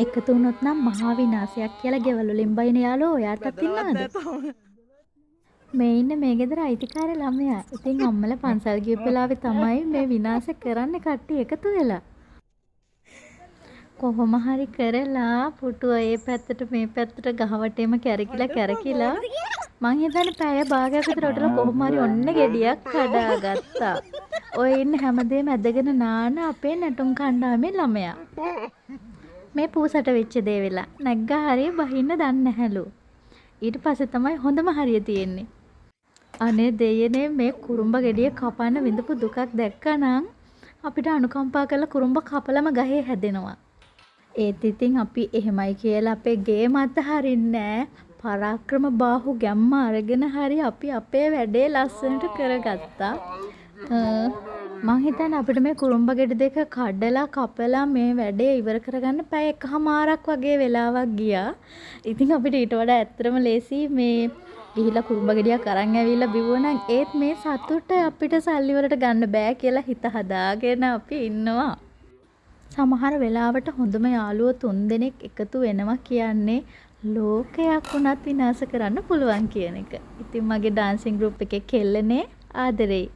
එකතු වුණොත් නම් මහා විනාශයක් කියලා ගෙවල් වලින් බයින යාළුවෝ ඔයාටත් ඉන්නවද? මේ ඉන්න මේ ගෙදර අයිතිකාර ළමයා. ඉතින් අම්මලා පන්සල් ගියපු වෙලාවේ තමයි මේ විනාශ කරන්න කට්ටිය එකතු වෙලා. කොහොම හරි කරලා පුටුව ඒ පැත්තට මේ පැත්තට ගහවටේම කැරකිලා මං හිතන්නේ පැය භාගයක් විතර උඩට කොහොම හරි ඔන්න ගෙඩියක් කඩාගත්තා. ඔය ඉන්න හැමදේම ඇදගෙන නාන අපේ නැටුම් කණ්ඩායමේ ළමයා. මේ පූසට වෙච්ච දේ වෙලා නැග්ගා හරිය බහින්න දන්නේ නැහැලු. ඊට පස්සේ තමයි හොඳම හරිය තියෙන්නේ. අනේ දෙයනේ මේ කුරුම්බ ගෙඩිය කපන්න විඳපු දුකක් දැක්කනම් අපිට අනුකම්පා කරලා කුරුම්බ කපලම ගහේ හැදෙනවා. ඒත් ඉතින් අපි එහෙමයි කියලා අපේ ගේ මත හරින්නේ පරාක්‍රම බාහුව ගැම්ම අරගෙන හරි අපි අපේ වැඩේ ලස්සනට කරගත්තා. මං හිතන්නේ අපිට මේ කුරුම්බ ගෙඩි දෙක කඩලා කපලා මේ වැඩේ ඉවර කරගන්න පැය එකමාරක් වගේ වෙලාවක් ගියා. ඉතින් අපිට ඊට වඩා ඇත්තටම ලේසි මේ ගිහිලා කුරුම්බ ගෙඩියක් අරන් ඇවිල්ලා බිව්වනම් ඒත් මේ සතුට අපිට සල්ලි වලට ගන්න බෑ කියලා හිත හදාගෙන අපි ඉන්නවා. සමහර වෙලාවට හොඳම යාළුවෝ 3 දෙනෙක් එකතු වෙනවා කියන්නේ ලෝකයක් උනත් විනාශ කරන්න පුළුවන් කියන එක. ඉතින් මගේ ඩාන්සින් ගෲප් එකේ කෙල්ලනේ ආදරෙයි.